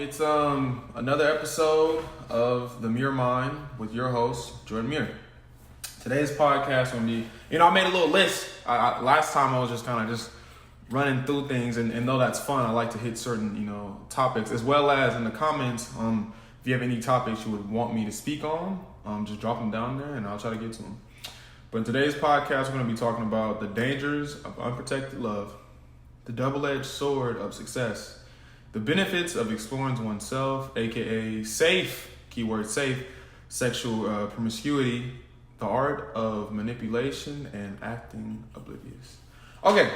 It's another episode of the Mure Mind with your host, Jordan Mure. Today's podcast will be, I made a little list. Last time I was just kind of just running through things, and though that's fun, I like to hit certain, topics, as well as in the comments, if you have any topics you would want me to speak on, just drop them down there and I'll try to get to them. But in today's podcast, we're going to be talking about the dangers of unprotected love, the double-edged sword of success, the benefits of exploring oneself, aka safe, keyword safe, sexual promiscuity, the art of manipulation, and acting oblivious. Okay,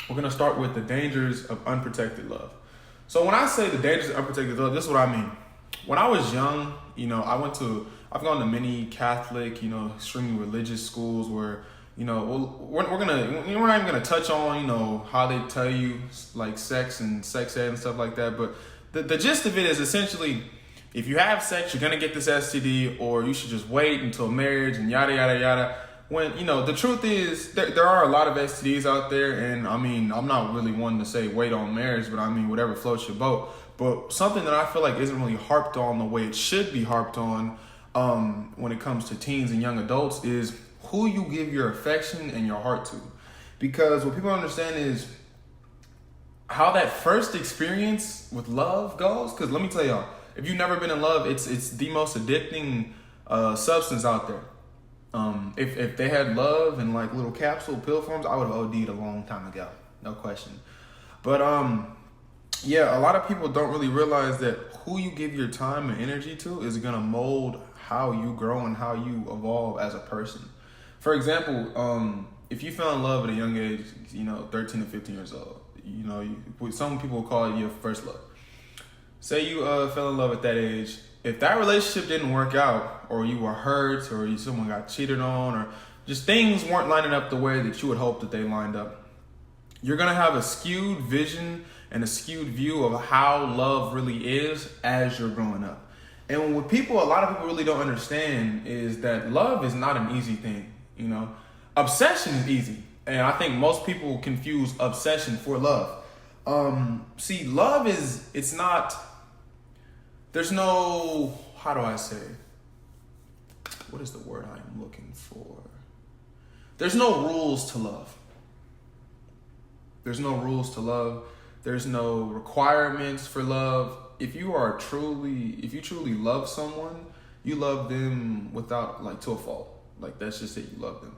we're going to start with the dangers of unprotected love. So when I say the dangers of unprotected love, this is what I mean. When I was young, I've gone to many Catholic, extremely religious schools where, we're not even gonna touch on, how they tell you like sex and sex ed and stuff like that. But the gist of it is essentially, if you have sex, you're gonna get this STD, or you should just wait until marriage and yada yada yada. When the truth is there are a lot of STDs out there, and I'm not really one to say wait on marriage, but whatever floats your boat. But something that I feel like isn't really harped on the way it should be harped on when it comes to teens and young adults is who you give your affection and your heart to. Because what people understand is how that first experience with love goes. Because let me tell y'all, if you've never been in love, it's the most addicting substance out there. If they had love in like little capsule pill forms, I would have OD'd a long time ago, no question. But yeah, a lot of people don't really realize that who you give your time and energy to is gonna mold how you grow and how you evolve as a person. For example, if you fell in love at a young age, 13 to 15 years old, some people call it your first love. Say you fell in love at that age. If that relationship didn't work out, or you were hurt, or someone got cheated on, or just things weren't lining up the way that you would hope that they lined up, you're going to have a skewed vision and a skewed view of how love really is as you're growing up. And what a lot of people really don't understand is that love is not an easy thing. Obsession is easy. And I think most people confuse obsession for love. See, love it's not, there's no, how do I say? What is the word I'm looking for? There's no rules to love. There's no rules to love. There's no requirements for love. If you truly love someone, you love them without to a fault. That's just it, you love them.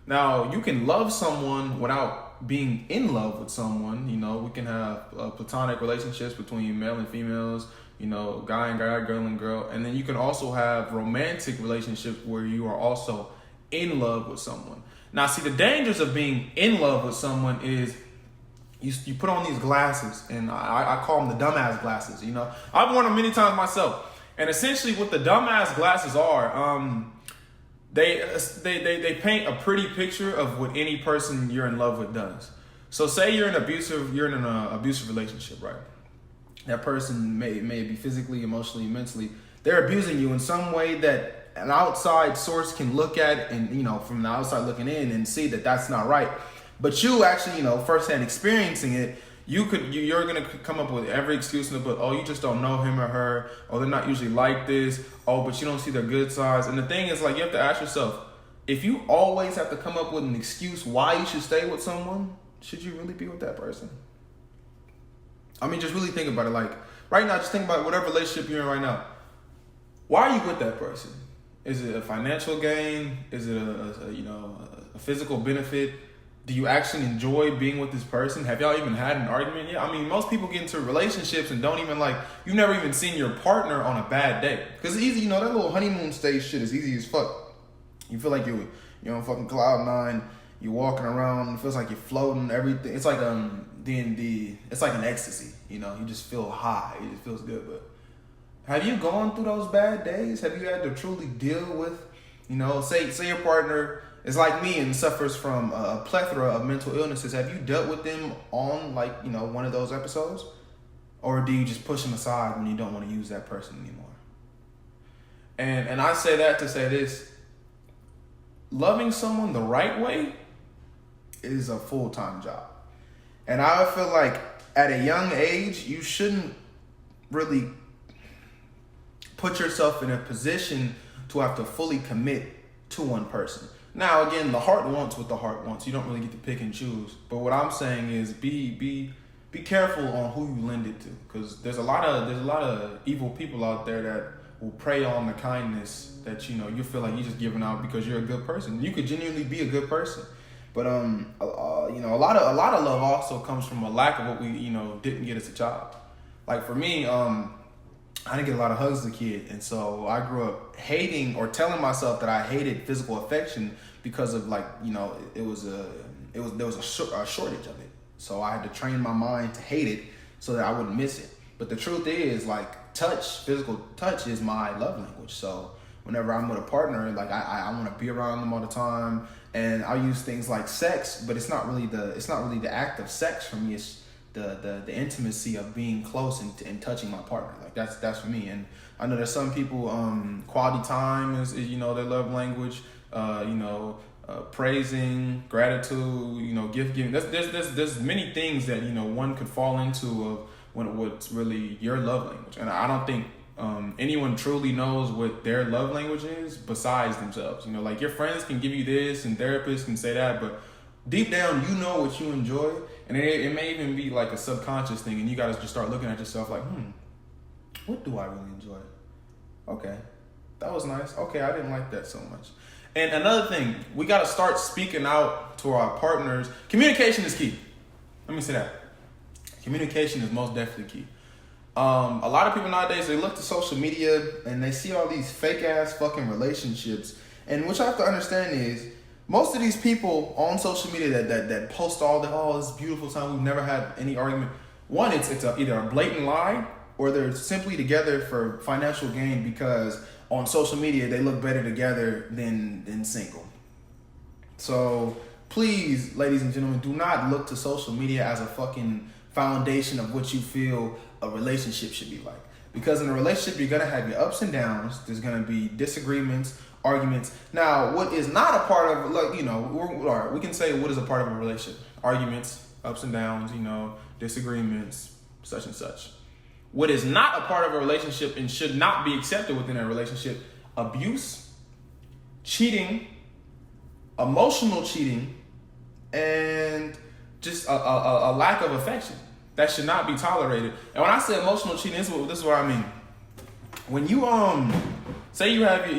Now, you can love someone without being in love with someone. We can have platonic relationships between male and females, guy and guy, girl and girl. And then you can also have romantic relationships where you are also in love with someone. Now, see, the dangers of being in love with someone is you put on these glasses, and I call them the dumbass glasses. I've worn them many times myself. And essentially what the dumbass glasses are, they paint a pretty picture of what any person you're in love with does. So say you're in an abusive relationship, right? That person may be physically, emotionally, mentally. They're abusing you in some way that an outside source can look at and, from the outside looking in and see that that's not right. But you actually, firsthand experiencing it, you're going to come up with every excuse in the book. Oh, you just don't know him or her. Oh, they're not usually like this. Oh, but you don't see their good sides. And the thing is, you have to ask yourself, if you always have to come up with an excuse why you should stay with someone, should you really be with that person? Just really think about it. Right now, just think about whatever relationship you're in right now. Why are you with that person? Is it a financial gain? Is it a physical benefit? Do you actually enjoy being with this person? Have y'all even had an argument yet? Most people get into relationships and don't even you've never even seen your partner on a bad day. Because it's easy, that little honeymoon stage shit is easy as fuck. You feel like you're on fucking cloud nine. You're walking around. It feels like you're floating. Everything. It's like D&D. It's like an ecstasy. You just feel high. It just feels good. But have you gone through those bad days? Have you had to truly deal with, say your partner is like me and suffers from a plethora of mental illnesses. Have you dealt with them on one of those episodes? Or do you just push them aside when you don't want to use that person anymore? And I say that to say this. Loving someone the right way is a full-time job. And I feel like at a young age, you shouldn't really put yourself in a position to have to fully commit to one person. Now, again, the heart wants what the heart wants. You don't really get to pick and choose. But what I'm saying is be careful on who you lend it to, because there's a lot of evil people out there that will prey on the kindness that you feel like you're just giving out because you're a good person. You could genuinely be a good person, but a lot of love also comes from a lack of what we didn't get as a child. Like for me, I didn't get a lot of hugs as a kid, and so I grew up hating or telling myself that I hated physical affection because of there was a shortage of it. So I had to train my mind to hate it so that I wouldn't miss it. But the truth is, physical touch is my love language. So whenever I'm with a partner, I want to be around them all the time, and I use things like sex, but it's not really the act of sex for me. It's the intimacy of being close and touching my partner. That's for me. And I know there's some people, quality time is their love language. Praising, gratitude, gift giving. There's many things that one could fall into of what's really your love language. And I don't think anyone truly knows what their love language is besides themselves. Your friends can give you this and therapists can say that, but deep down you know what you enjoy, and it may even be like a subconscious thing, and you gotta just start looking at yourself like, what do I really enjoy? Okay, that was nice. Okay, I didn't like that so much. And another thing, we got to start speaking out to our partners. Communication is key. Let me say that. Communication is most definitely key. A lot of people nowadays, they look to social media and they see all these fake ass fucking relationships. And what you have to understand is, most of these people on social media that post all this beautiful time, we've never had any argument. One, it's either a blatant lie, or they're simply together for financial gain because on social media they look better together than single. So please, ladies and gentlemen, do not look to social media as a fucking foundation of what you feel a relationship should be like. Because in a relationship, you're gonna have your ups and downs. There's gonna be disagreements, arguments. Now, what is not a part of, we can say what is a part of a relationship: arguments, ups and downs, disagreements, such and such. What is not a part of a relationship and should not be accepted within a relationship: abuse, cheating, emotional cheating, and just a lack of affection. That should not be tolerated. And when I say emotional cheating, this is what I mean. When you say you have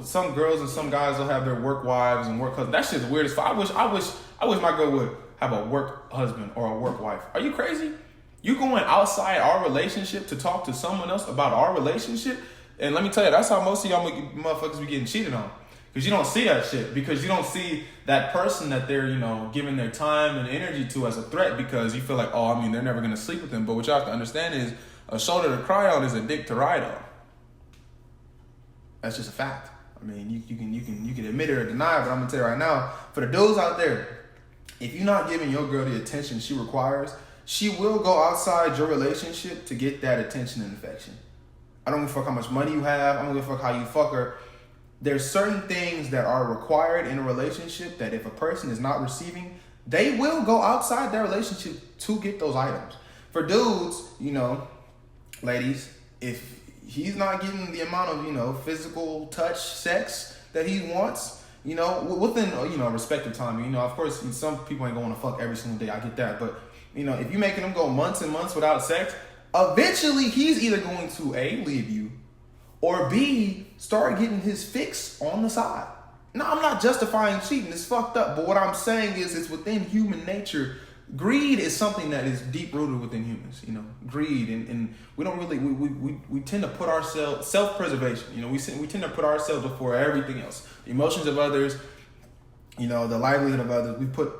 some girls and some guys will have their work wives and work husbands. That shit's weird as fuck. I wish my girl would have a work husband or a work wife. Are you crazy? You going outside our relationship to talk to someone else about our relationship? And let me tell you, that's how most of y'all motherfuckers be getting cheated on. Because you don't see that shit. Because you don't see that person that they're, giving their time and energy to as a threat, because you feel like, they're never going to sleep with them. But what you have to understand is, a shoulder to cry on is a dick to ride on. That's just a fact. I mean, you can admit it or deny it, but I'm going to tell you right now, for the dudes out there, if you're not giving your girl the attention she requires, she will go outside your relationship to get that attention and affection. I don't give a fuck how much money you have. I don't give a fuck how you fuck her. There's certain things that are required in a relationship that if a person is not receiving, they will go outside their relationship to get those items. For dudes, ladies, if he's not getting the amount of, physical touch, sex that he wants, within, respective time. Of course, some people ain't going to fuck every single day. I get that. But, if you're making him go months and months without sex, eventually he's either going to A, leave you, or B, start getting his fix on the side. Now, I'm not justifying cheating. It's fucked up. But what I'm saying is, it's within human nature. Greed is something that is deep rooted within humans. Greed, and we don't really we tend to put ourselves, self-preservation. We tend to put ourselves before everything else. The emotions of others, the livelihood of others. We put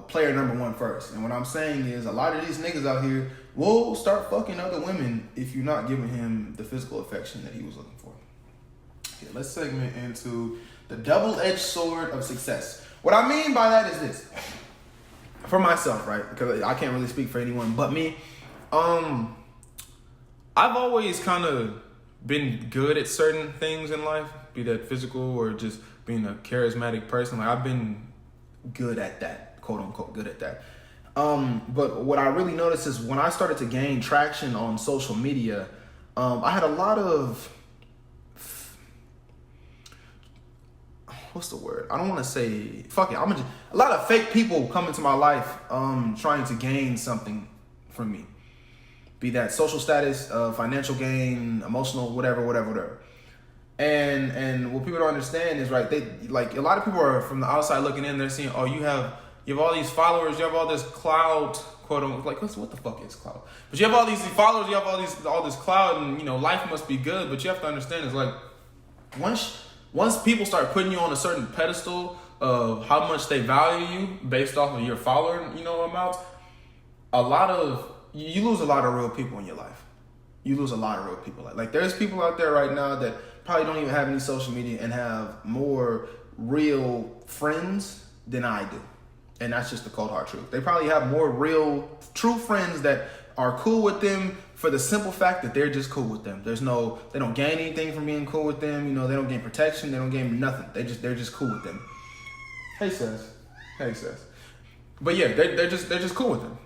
player number one first. And what I'm saying is, a lot of these niggas out here will start fucking other women if you're not giving him the physical affection that he was looking for. Okay, let's segment into the double-edged sword of success. What I mean by that is this. For myself, right? Because I can't really speak for anyone but me. I've always kind of been good at certain things in life, be that physical or just being a charismatic person. I've been good at that, quote unquote, good at that. But what I really noticed is when I started to gain traction on social media, I had a lot of, what's the word? I don't want to say, fuck it. A lot of fake people come into my life trying to gain something from me. Be that social status, financial gain, emotional, whatever. And what people don't understand is, right, they like a lot of people are from the outside looking in, they're seeing, oh, you have all these followers, you have all this clout, quote unquote, like what the fuck is clout? But you have all these followers, you have all this clout, and life must be good. But you have to understand is like once people start putting you on a certain pedestal of how much they value you based off of your follower, amounts, you lose a lot of real people in your life. You lose a lot of real people. Like there's people out there right now that probably don't even have any social media and have more real friends than I do. And that's just the cold hard truth. They probably have more real, true friends that are cool with them for the simple fact that they're just cool with them. They don't gain anything from being cool with them. They don't gain protection. They don't gain nothing. They're just cool with them. Hey sis. But yeah, they're just cool with them.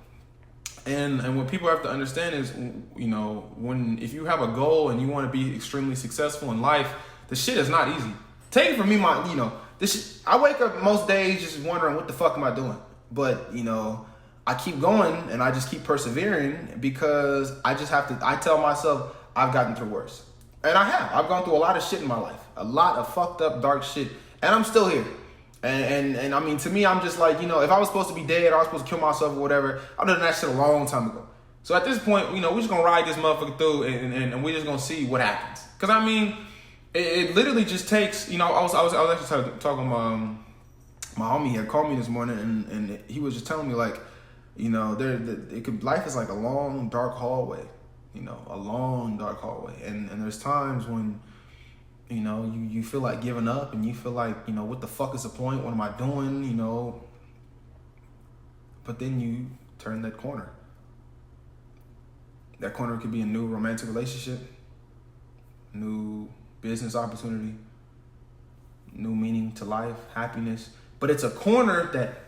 And what people have to understand is, if you have a goal and you want to be extremely successful in life, the shit is not easy. Take it from me, this shit, I wake up most days just wondering what the fuck am I doing? But, I keep going and I just keep persevering because I tell myself I've gotten through worse. And I've gone through a lot of shit in my life, a lot of fucked up, dark shit, and I'm still here. And I mean, to me, I'm just like, if I was supposed to be dead or I was supposed to kill myself or whatever, I've done that shit a long time ago. So at this point, we're just going to ride this motherfucker through and we're just going to see what happens. Because, I mean, it literally just takes, I was actually talking to my homie here, called me this morning and he was just telling me like, life is like a long, dark hallway, a long, dark hallway. And there's times when, you feel like giving up and you feel like, what the fuck is the point? What am I doing? But then you turn that corner. That corner could be a new romantic relationship, new business opportunity, new meaning to life, happiness. But it's a corner that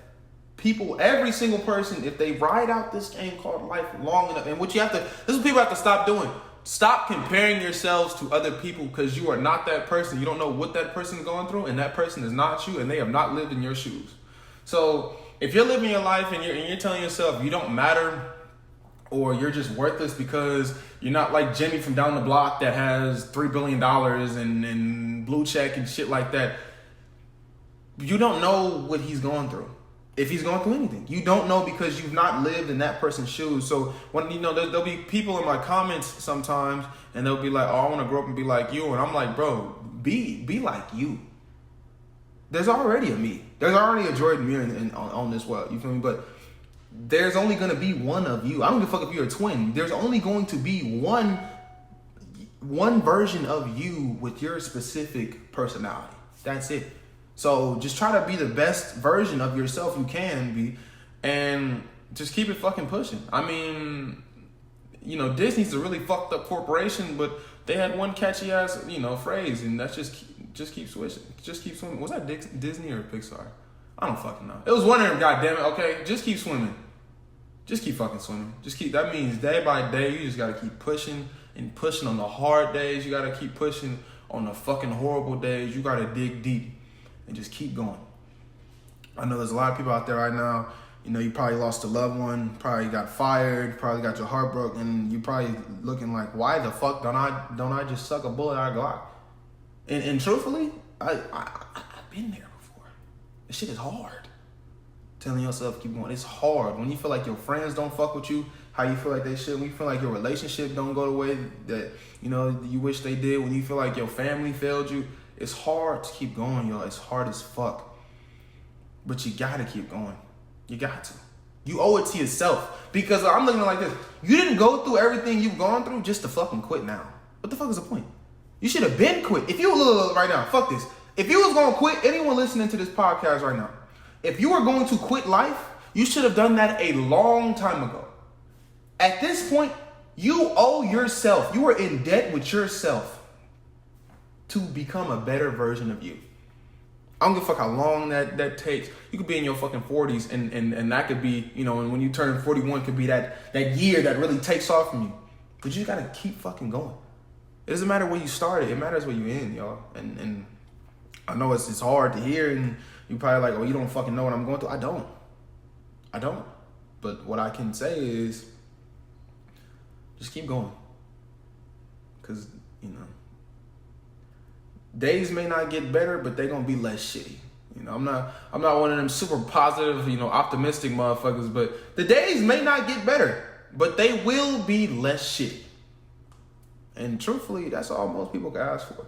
people, every single person, if they ride out this game called life long enough, and this is what people have to stop doing. Stop comparing yourselves to other people because you are not that person. You don't know what that person is going through, and that person is not you, and they have not lived in your shoes. So if you're living your life and you're telling yourself you don't matter or you're just worthless because you're not like Jimmy from down the block that has $3 billion and blue check and shit like that, you don't know what he's going through. If he's going through anything, you don't know because you've not lived in that person's shoes. So when there'll be people in my comments sometimes, and they'll be like, "Oh, I want to grow up and be like you," and I'm like, "Bro, be like you." There's already a me. There's already a Jordan Mure on this world. You feel me? But there's only gonna be one of you. I don't give a fuck if you're a twin. There's only going to be one version of you with your specific personality. That's it. So just try to be the best version of yourself you can be and just keep it fucking pushing. I mean, Disney's a really fucked up corporation, but they had one catchy ass, phrase, and that's just keep switching. Just keep swimming. Was that Disney or Pixar? I don't fucking know. It was one of them, goddammit, okay? Just keep swimming. Just keep fucking swimming. That means day by day, you just gotta keep pushing and pushing on the hard days. You gotta keep pushing on the fucking horrible days. You gotta dig deep. And just keep going. I know there's a lot of people out there right now, you probably lost a loved one, probably got fired, probably got your heart broken, and you probably looking like, why the fuck don't I just suck a bullet out of Glock? And truthfully, I've been there before. This shit is hard. Telling yourself keep going. It's hard. When you feel like your friends don't fuck with you, how you feel like they should, when you feel like your relationship don't go the way that, you wish they did, when you feel like your family failed you, it's hard to keep going, yo. It's hard as fuck. But you gotta keep going. You got to. You owe it to yourself. Because I'm looking at it like this. You didn't go through everything you've gone through just to fucking quit now. What the fuck is the point? You should have been quit. If you look right now, fuck this. If you was gonna quit, anyone listening to this podcast right now, if you were going to quit life, you should have done that a long time ago. At this point, you owe yourself. You are in debt with yourself to become a better version of you. I don't give a fuck how long that takes. You could be in your fucking 40s and that could be, and when you turn 41 could be that year that really takes off from you. But you gotta keep fucking going. It doesn't matter where you started. It matters where you end, y'all. And I know it's hard to hear, and you probably like, oh, you don't fucking know what I'm going through. I don't. But what I can say is, just keep going. Because, days may not get better, but they're going to be less shitty. I'm not one of them super positive, optimistic motherfuckers, but the days may not get better, but they will be less shitty. And truthfully, that's all most people can ask for.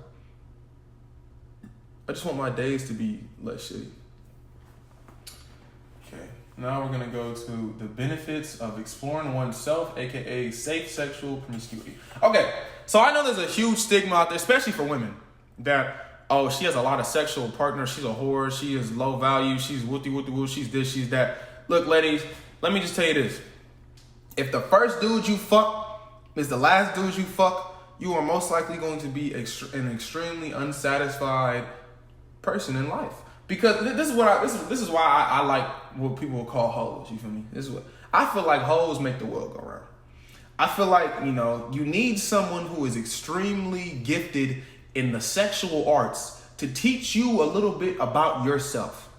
I just want my days to be less shitty. Okay, now we're gonna go to the benefits of exploring oneself, aka safe sexual promiscuity. Okay, so I know there's a huge stigma out there, especially for women, that she has a lot of sexual partners, she's a whore, she is low value, she's woo, she's this, she's that. Look, ladies, let me just tell you this. If the first dude you fuck is the last dude you fuck, you are most likely going to be an extremely unsatisfied person in life. Because this is why I like what people will call hoes. You feel me? This is what I feel like. Hoes make the world go round. I feel like you need someone who is extremely gifted in the sexual arts to teach you a little bit about yourself.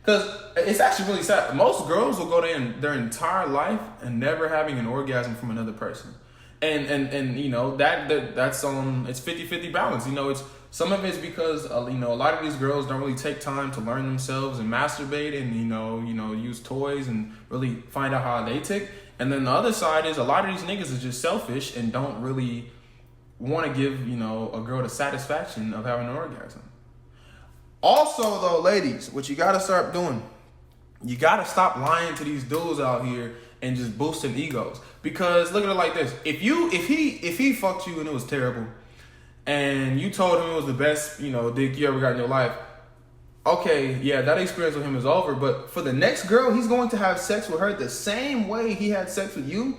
Because it's actually really sad. Most girls will go their entire life and never having an orgasm from another person. And that's it's 50-50 balance. It's some of it's because a lot of these girls don't really take time to learn themselves and masturbate and use toys and really find out how they tick. And then the other side is a lot of these niggas is just selfish and don't really want to give a girl the satisfaction of having an orgasm. Also though, ladies, what you gotta start doing, you gotta stop lying to these dudes out here and just boosting egos. Because look at it like this: if he fucked you and it was terrible, and you told him it was the best dick you ever got in your life, okay, yeah, that experience with him is over. But for the next girl, he's going to have sex with her the same way he had sex with you,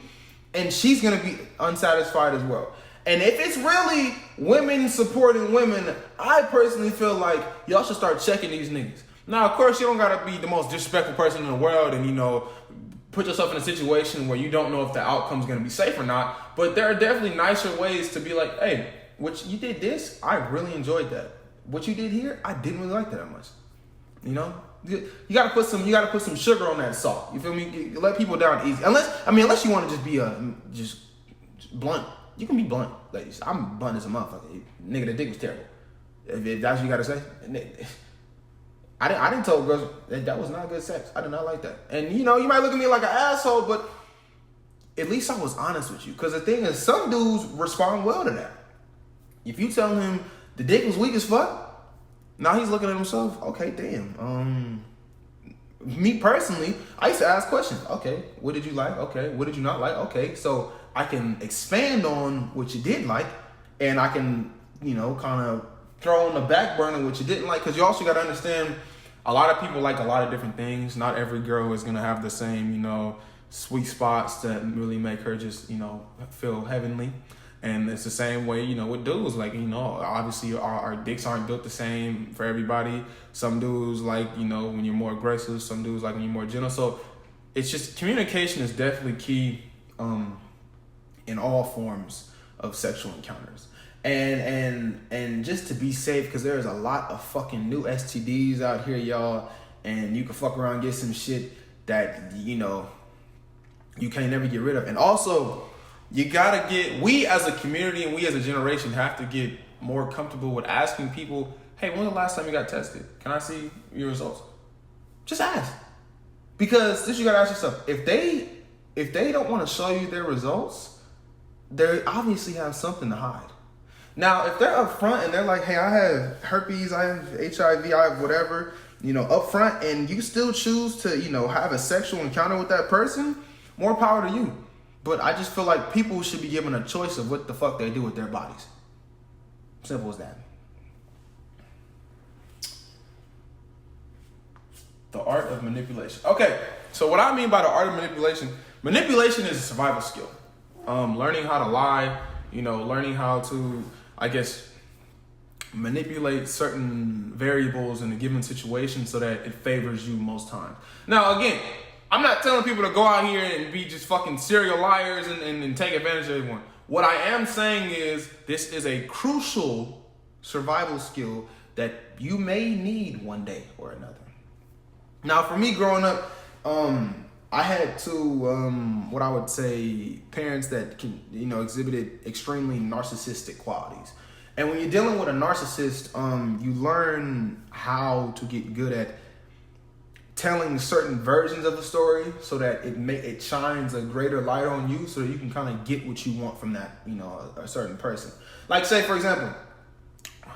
and she's gonna be unsatisfied as well. And if it's really women supporting women, I personally feel like y'all should start checking these niggas. Now, of course, you don't gotta be the most disrespectful person in the world and put yourself in a situation where you don't know if the outcome's gonna be safe or not. But there are definitely nicer ways to be like, hey, you did this, I really enjoyed that. What you did here, I didn't really like that much. You gotta put some sugar on that salt. You feel me? You let people down easy. Unless you want to just be just blunt. You can be blunt, ladies. I'm blunt as a motherfucker. Nigga, the dick was terrible. If that's what you gotta say. I didn't tell girls that was not good sex. I did not like that. And you might look at me like an asshole, but at least I was honest with you. Because the thing is, some dudes respond well to that. If you tell him the dick was weak as fuck, now he's looking at himself, okay, damn. Me personally, I used to ask questions. Okay, what did you like? Okay, what did you not like? Okay, so I can expand on what you did like, and I can, kind of throw on the back burner what you didn't like. Because you also got to understand, a lot of people like a lot of different things. Not every girl is going to have the same, sweet spots that really make her just, feel heavenly. And it's the same way, with dudes. Like, obviously our dicks aren't built the same for everybody. Some dudes like, when you're more aggressive. Some dudes like when you're more gentle. So it's just, communication is definitely key in all forms of sexual encounters. And just to be safe, because there's a lot of fucking new STDs out here, y'all. And you can fuck around and get some shit that, you can't never get rid of. And also, we as a community and we as a generation have to get more comfortable with asking people, hey, when was the last time you got tested? Can I see your results? Just ask. Because this you gotta ask yourself, if they don't want to show you their results, they obviously have something to hide. Now, if they're up front and they're like, hey, I have herpes, I have HIV, I have whatever, up front, and you still choose to, have a sexual encounter with that person, more power to you. But I just feel like people should be given a choice of what the fuck they do with their bodies. Simple as that. The art of manipulation. Okay, so what I mean by the art of manipulation is a survival skill. Learning how to lie, learning how to, manipulate certain variables in a given situation so that it favors you most times. Now, again, I'm not telling people to go out here and be just fucking serial liars and take advantage of everyone. What I am saying is this is a crucial survival skill that you may need one day or another. Now, for me growing up, I had two, what I would say, parents that exhibited extremely narcissistic qualities. And when you're dealing with a narcissist, you learn how to get good at telling certain versions of the story so that it shines a greater light on you, so that you can kind of get what you want from that, a certain person. Like, say, for example,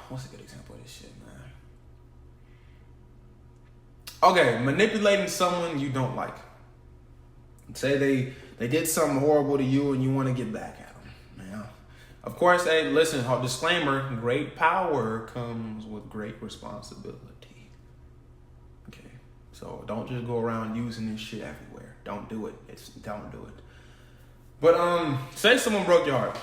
what's a good example of this shit, man? Okay, manipulating someone you don't like. Say they did something horrible to you and you want to get back at them. Now, of course, hey, listen, disclaimer, great power comes with great responsibility. Okay, so don't just go around using this shit everywhere. Don't do it. Don't do it. But say someone broke your heart.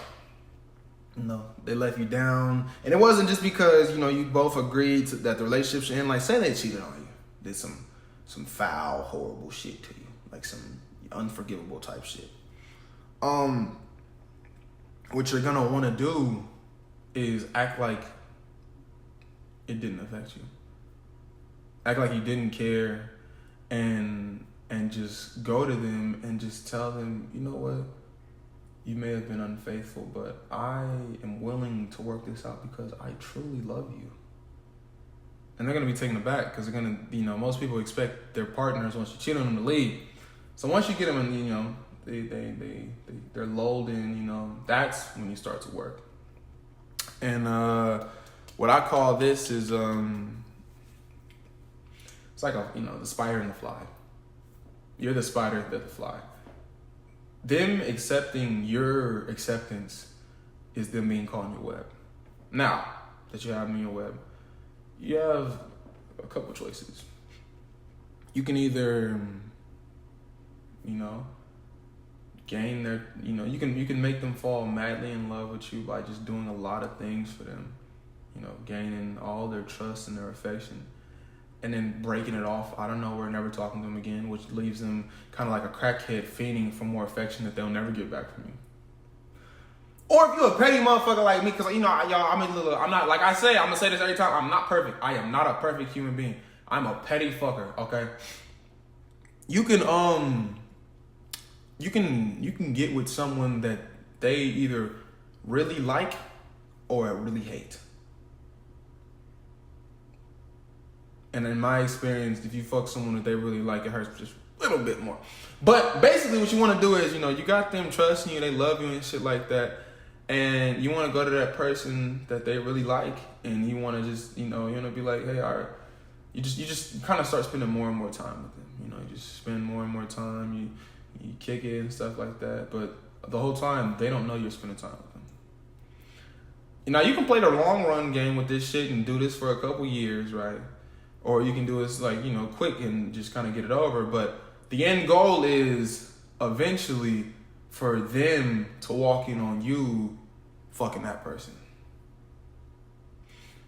They let you down. And it wasn't just because, you both agreed that the relationship should end. Like, say they cheated on you. Did some foul, horrible shit to you. Like some unforgivable type shit. What you're gonna want to do is act like it didn't affect you. Act like you didn't care, and just go to them and just tell them, you know what, you may have been unfaithful, but I am willing to work this out because I truly love you. And they're gonna be taken aback because they're gonna, most people expect their partners, once you cheat on them, to leave. So once you get them in, they're lulled in, that's when you start to work. And what I call this is, it's like the spider and the fly. You're the spider, they're the fly. Them accepting your acceptance is them being caught in your web. Now that you have them in your web, you have a couple choices. You can either gain their, you can make them fall madly in love with you by just doing a lot of things for them, gaining all their trust and their affection, and then breaking it off out of nowhere, never talking to them again, which leaves them kind of like a crackhead fiending for more affection that they'll never get back from you. Or if you're a petty motherfucker like me, because, y'all, I'm not, like I say, I'm going to say this every time, I'm not perfect. I am not a perfect human being. I'm a petty fucker, okay? You can get with someone that they either really like or really hate. And in my experience, if you fuck someone that they really like, it hurts just a little bit more. But basically what you want to do is, you got them trusting you, they love you and shit like that. And you want to go to that person that they really like, and you want to just, you want to be like, hey, all right. You just kind of start spending more and more time with them. You just spend more and more time. You kick it and stuff like that. But the whole time, they don't know you're spending time with them. Now, you can play the long run game with this shit and do this for a couple years, right? Or you can do this like, quick and just kind of get it over. But the end goal is eventually for them to walk in on you fucking that person.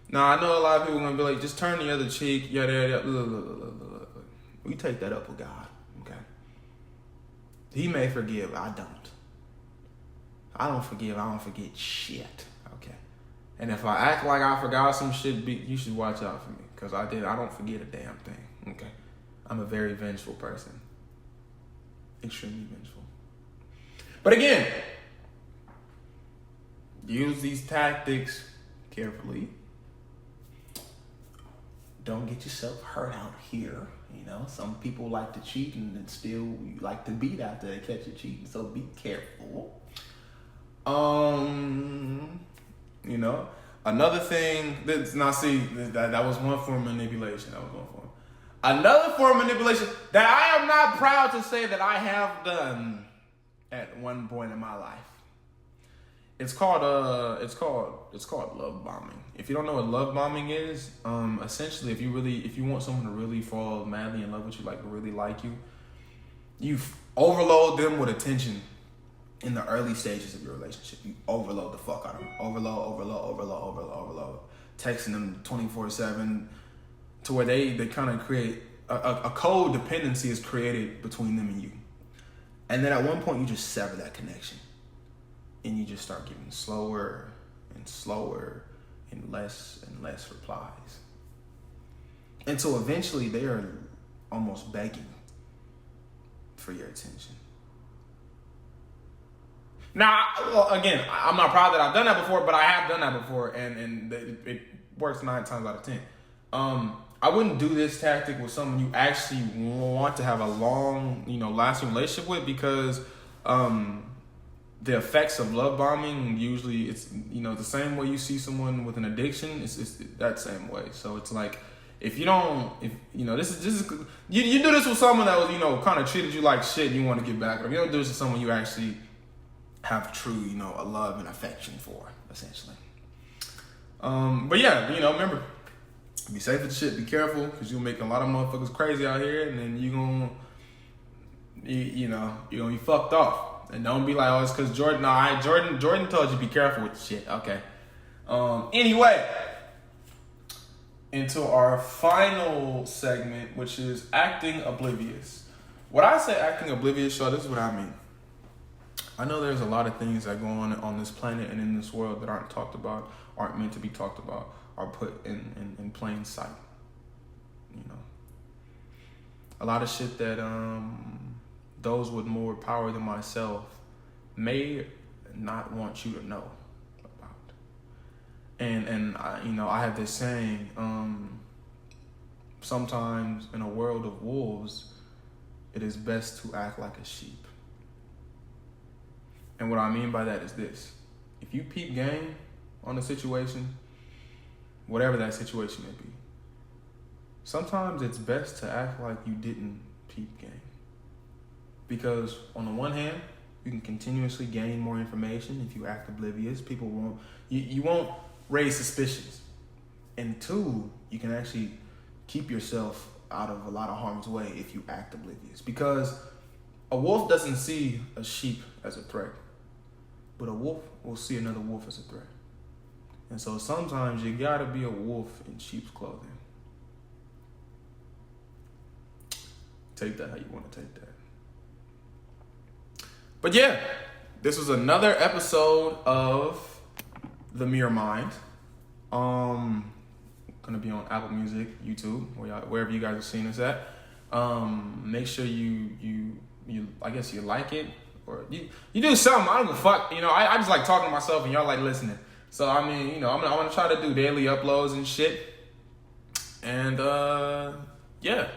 Now, I know a lot of people are going to be like, just turn the other cheek, yada, yada, yada. We take that up with God, okay? He may forgive, I don't. I don't forgive, I don't forget shit, okay? And if I act like I forgot some shit, you should watch out for me, because I don't forget a damn thing, okay? I'm a very vengeful person. Extremely vengeful. But again, use these tactics carefully. Don't get yourself hurt out here. Some people like to cheat and then still like to beat after they catch you cheating. So be careful. Another thing that was one form of manipulation. Another form of manipulation that I am not proud to say that I have done at one point in my life. It's called love bombing. If you don't know what love bombing is, essentially if you want someone to really fall madly in love with you, like really like you, you overload them with attention in the early stages of your relationship. You overload the fuck out of them. Overload. Texting them 24/7 to where they kind of create a codependency is created between them and you. And then at one point you just sever that connection. and you just start getting slower and slower and less replies. Until eventually they are almost begging for your attention. Now, well, again, I'm not proud that I've done that before, but I have done that before, and it works 9 times out of 10. I wouldn't do this tactic with someone you actually want to have a long, lasting relationship with, because the effects of love bombing, usually it's, the same way you see someone with an addiction, it's that same way. So it's like, this is you do this with someone that was, kind of treated you like shit and you want to get back, or you don't do this with someone you actually have true, a love and affection for, essentially. But yeah, remember, be safe with the shit, be careful, because you'll make a lot of motherfuckers crazy out here, and then you're gonna be fucked off. And don't be like, oh, it's because Jordan. No, Jordan told you be careful with the shit. Okay. Anyway, into our final segment, which is acting oblivious. When I say acting oblivious, y'all, this is what I mean. I know there's a lot of things that go on this planet and in this world that aren't talked about, aren't meant to be talked about, are put in plain sight. A lot of shit that those with more power than myself may not want you to know about. And I have this saying, sometimes in a world of wolves, it is best to act like a sheep. And what I mean by that is this: if you peep game on a situation, whatever that situation may be, sometimes it's best to act like you didn't peep game. Because on the one hand, you can continuously gain more information if you act oblivious. People won't, you won't raise suspicions. And 2, you can actually keep yourself out of a lot of harm's way if you act oblivious. Because a wolf doesn't see a sheep as a threat, but a wolf will see another wolf as a threat. And so sometimes you gotta be a wolf in sheep's clothing. Take that how you want to take that. But yeah, this was another episode of The Mure Mind. Gonna be on Apple Music, YouTube, wherever you guys are seeing us at. Make sure you I guess you like it, or you do something. I don't give a fuck. I just like talking to myself and y'all like listening. So I mean, I'm gonna try to do daily uploads and shit. And yeah.